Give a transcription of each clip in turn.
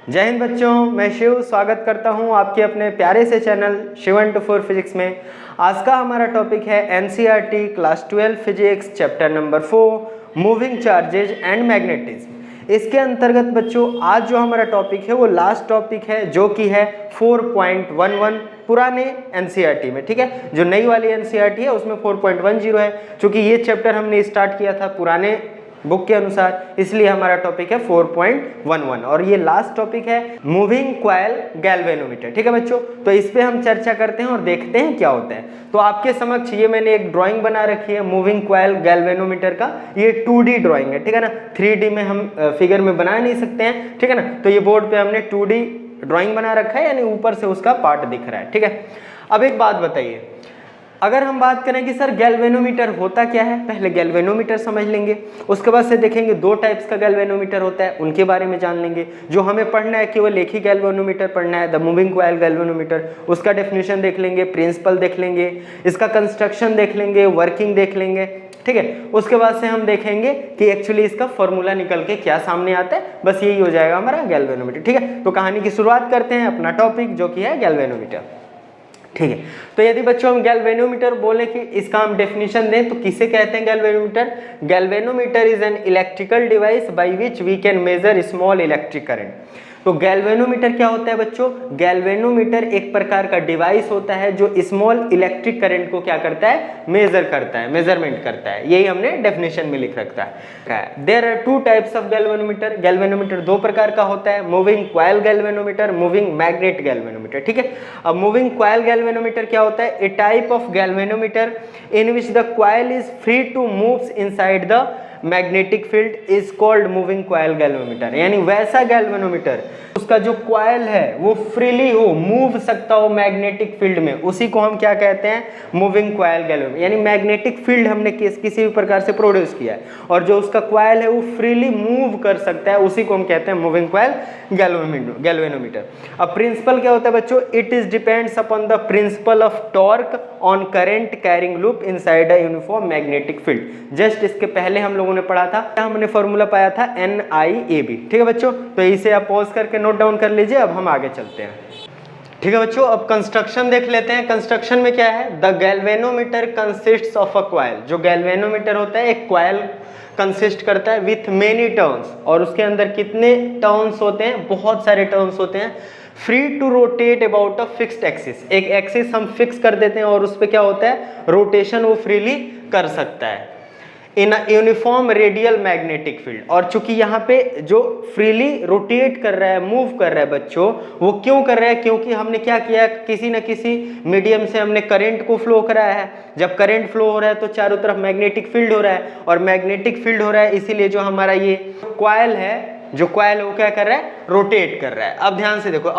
जय हिंद बच्चों, मैं शिव स्वागत करता हूं आपके अपने प्यारे से चैनल शिव 124 फिजिक्स में। आज का हमारा टॉपिक है NCERT class 12 physics chapter number 4 moving charges and magnetism. इसके अंतर्गत बच्चों आज जो हमारा टॉपिक है वो लास्ट टॉपिक है जो कि है 4.11 पुराने एनसीईआरटी में। ठीक है, जो नई वाली एनसीईआरटी है उसमें 4.10 है। चूंकि ये चैप्टर हमने स्टार्ट किया था पुराने बुक के अनुसार, इसलिए हमारा टॉपिक है 4.11 और ये लास्ट टॉपिक है मूविंग कॉइल गैल्वेनोमीटर। ठीक है बच्चों, तो इस पे हम चर्चा करते हैं और देखते हैं क्या होता है। तो आपके समक्ष ये मैंने एक ड्राइंग बना रखी है मूविंग कॉइल गैल्वेनोमीटर का। ये 2D ड्राइंग है, ठीक है ना। 3D में हम फिगर में बना नहीं सकते हैं, ठीक है ना। तो ये बोर्ड पे हमने 2D ड्राइंग बना रखा है, यानी ऊपर से उसका पार्ट दिख रहा है। ठीक है, अब एक बात बताइए, अगर हम बात करें कि सर गैल्वेनोमीटर होता क्या है, पहले गैल्वेनोमीटर समझ लेंगे, उसके बाद से देखेंगे दो टाइप्स का गैल्वेनोमीटर होता है, उनके बारे में जान लेंगे। जो हमें पढ़ना है केवल एक ही गैल्वेनोमीटर पढ़ना है, द मूविंग कॉइल गैल्वेनोमीटर, उसका डेफिनेशन देख लेंगे, प्रिंसिपल देख लेंगे, इसका कंस्ट्रक्शन देख लेंगे, वर्किंग देख लेंगे। ठीक है, उसके बाद से हम देखेंगे कि एक्चुअली इसका फॉर्मूला निकल के क्या सामने आता है। बस यही हो जाएगा हमारा गैल्वेनोमीटर। ठीक है, तो कहानी की शुरुआत करते हैं, अपना टॉपिक जो कि है गैल्वेनोमीटर। ठीक है, तो यदि बच्चों हम गैल्वेनोमीटर बोले कि इसका हम डेफिनेशन दें तो किसे कहते हैं galvanometer? Galvanometer is an electrical device by which we can measure small electric current. तो गैल्वेनोमीटर क्या होता है बच्चों? गैल्वेनोमीटर एक प्रकार का डिवाइस होता है जो स्मॉल इलेक्ट्रिक करंट को क्या करता है? मेजर करता है, मेजरमेंट करता है। यही हमने डेफिनेशन में लिख रखा है। There are two types of galvanometer. Galvanometer दो प्रकार का होता है, moving coil galvanometer, moving magnet galvanometer. ठीक है, अब मूविंग कॉइल गैल्वेनोमीटर क्या होता है? A type of galvanometer in which the coil is free to move inside the magnetic field is called moving coil galvanometer. यानी वैसा गैल्वेनोमीटर उसका जो कॉइल है वो फ्रीली हो, मूव सकता हो मैग्नेटिक फील्ड में, उसी को हम क्या कहते हैं? Moving coil galvanometer. यानी मैग्नेटिक फील्ड हमने किसी भी प्रकार से प्रोड्यूस किया है और जो उसका कॉइल है वो फ्रीली मूव कर सकता है, उसी को हम कहते हैं मूविंग कॉइल गैल्वेनोमीटर। अब प्रिंसिपल क्या होता है बच्चों? It is depends upon the principle of torque on current carrying loop inside a uniform magnetic field. Just इसके पहले हम लोगों ने पढ़ा था, हमने फॉर्मूला पाया था NIAB। ठीक है बच्चों, तो इसे आप पॉज करके नोट डाउन कर लीजिए। अब हम आगे चलते हैं। ठीक है बच्चों, अब कंस्ट्रक्शन देख लेते हैं। कंस्ट्रक्शन में क्या है? The galvanometer consists of a coil. जो गैल्वेनोमीटर होता है एक कॉइल कंसिस्ट करता है विथ मेनी टर्न्स, और उसके अंदर कितने टर्न्स होते हैं? बहुत सारे टर्न्स होते हैं। Free to rotate about a fixed axis, एक एक्सिस हम फिक्स कर देते हैं और उस पर क्या होता है? रोटेशन वो फ्रीली कर सकता है in uniform radial magnetic field. और चूंकि यहाँ पे जो फ्रीली रोटेट कर रहा है, मूव कर रहा है बच्चों, वो क्यों कर रहा है? क्योंकि हमने क्या किया है? किसी न किसी मीडियम से हमने करंट को फ्लो कराया है। जब करंट फ्लो हो रहा है तो चारों तरफ मैग्नेटिक फील्ड हो रहा है, और मैग्नेटिक फील्ड हो रहा है इसीलिए जो हमारा ये कॉइल है, जो कॉइल वो क्या कर रहा है? रोटेट कर रहा है। अब ध्यान से देखो,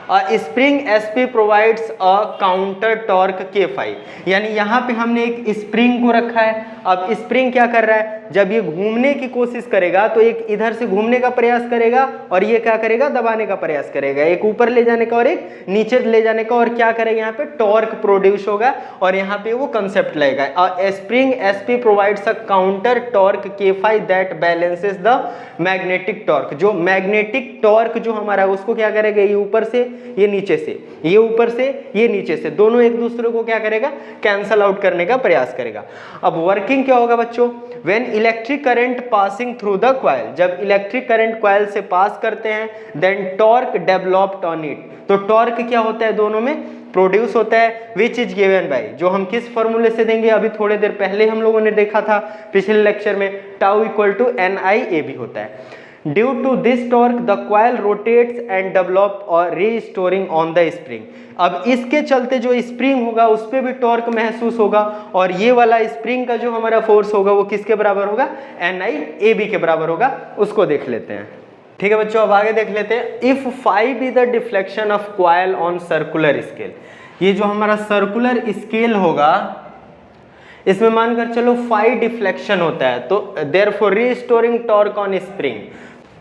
spring SP provides a counter torque K5। यानी यहाँ पे हमने एक स्प्रिंग को रखा है। अब स्प्रिंग क्या कर रहा है? जब ये घूमने की कोशिश करेगा तो एक इधर से घूमने का प्रयास करेगा और ये क्या करेगा? दबाने का प्रयास करेगा, एक ऊपर ले जाने का और एक नीचे ले जाने का। और क्या करेगा? यहाँ पे टॉर्क प्रोड्यूस होगा और यहाँ पे वो कंसेप्ट लगेगा। Spring SP provides a counter torque K5 that balances the magnetic torque. जो मैग्नेटिक टॉर्क जो हमारा है उसको क्या करेगा? ये ऊपर से, ये नीचे से, ये ऊपर से, ये नीचे से, दोनों एक दूसरे को क्या करेगा? कैंसल आउट करने का प्रयास करेगा। अब वर्किंग क्या होगा बच्चों? When electric current passing through the coil, जब इलेक्ट्रिक करंट कॉइल से पास करते हैं, then torque developed on it. तो टॉर्क क्या होता है? दोनों में प्रोड्यूस होता है, विच इज गिवन बाय, जो हम किस फॉर्मूले से देंगे? अभी थोड़ी देर पहले हम लोगों ने देखा था पिछले लेक्चर में, टाउ इक्वल टू NIAB होता है। Due to this torque, the coil rotates and develop or restoring on the spring। अब इसके चलते जो स्प्रिंग होगा उस पर भी टॉर्क महसूस होगा, और ये वाला स्प्रिंग का जो हमारा फोर्स होगा वो किसके बराबर होगा? NIAB के बराबर होगा। उसको देख लेते हैं। ठीक है बच्चों, अब आगे देख लेते हैं। If 5 is the deflection of coil on circular scale, ये जो हमारा सर्कुलर स्केल होगा इसमें मानकर चलो 5 डिफ्लेक्शन होता है, तो therefore restoring torque on spring.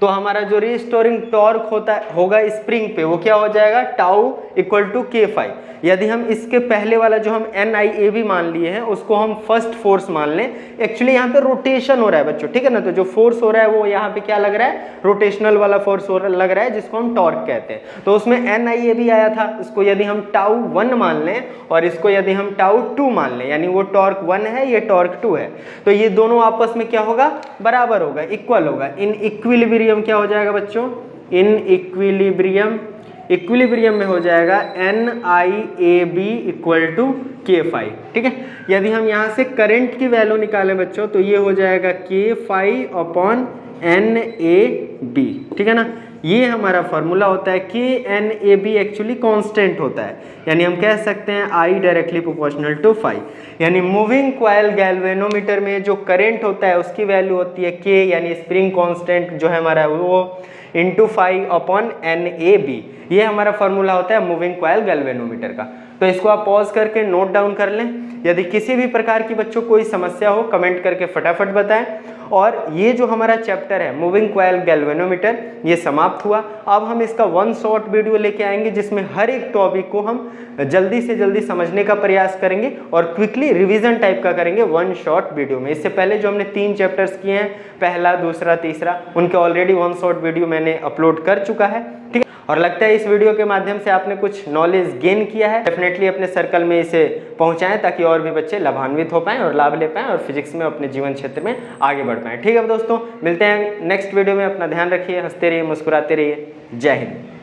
तो हमारा जो रिस्टोरिंग टॉर्क होगा स्प्रिंग पे वो क्या हो जाएगा, टाउ इक्वल टू K5। यदि हम इसके पहले वाला जो हम NIAB मान लिए हैं उसको हम फर्स्ट फोर्स मान लें, एक्चुअली यहाँ पे रोटेशन हो रहा है बच्चों, ठीक है ना। तो जो फोर्स हो रहा है वो यहाँ पे क्या लग रहा है, रोटेशनल वाला फोर्स लग रहा है, जिसको हम टॉर्क कहते हैं। तो उसमें NIAB आया था, इसको यदि हम टाउ 1 मान लें और इसको यदि हम टाउ 2 मान लें, यानी वो टॉर्क 1 है ये टॉर्क 2 है, तो ये दोनों आपस में क्या होगा, बराबर होगा, इक्वल होगा। इन इक्विलिब्रियम क्या हो जाएगा बच्चों, इन इक्विलिब्रियम में हो जाएगा NIAB इक्वल टू K5, ठीक है। यदि हम यहाँ से करंट की वैल्यू निकालें बच्चों तो ये हो जाएगा K5 अपॉन NAB, ठीक है ना। ये हमारा फॉर्मूला होता है कि NAB एक्चुअली कांस्टेंट होता है, यानी हम कह सकते हैं I डायरेक्टली प्रोपोर्शनल टू 5, यानी मूविंग कॉइल गैल्वेनोमीटर में जो करंट होता है उसकी वैल्यू होती है K, यानी स्प्रिंग कांस्टेंट जो है हमारा वो इंटू 5 अपॉन NAB। ये हमारा फॉर्मूला होता है मूविंग कॉइल गैल्वेनोमीटर का। तो इसको आप पॉज करके नोट डाउन कर लें। यदि किसी भी प्रकार की बच्चों कोई समस्या हो कमेंट करके फटाफट बताएं। और ये जो हमारा चैप्टर है मूविंग कॉइल गैल्वेनोमीटर ये समाप्त हुआ। अब हम इसका 1 शॉर्ट वीडियो लेके आएंगे जिसमें हर एक टॉपिक को हम जल्दी से जल्दी समझने का प्रयास करेंगे और क्विकली रिवीजन टाइप का करेंगे 1 शॉर्ट वीडियो में। इससे पहले जो हमने 3 चैप्टर्स किए हैं, पहला, दूसरा, तीसरा, उनके ऑलरेडी 1 शॉर्ट वीडियो मैंने अपलोड कर चुका है, ठीक है। और लगता है इस वीडियो के माध्यम से आपने कुछ नॉलेज गेन किया है। डेफिनेटली अपने सर्कल में इसे पहुंचाएं ताकि और भी बच्चे लाभान्वित हो पाएं और लाभ ले पाएं और फिजिक्स में अपने जीवन क्षेत्र में आगे बढ़ पाएं। ठीक है दोस्तों, मिलते हैं नेक्स्ट वीडियो में। अपना ध्यान रखिए, हंसते रहिए, मुस्कुराते रहिए। जय हिंद।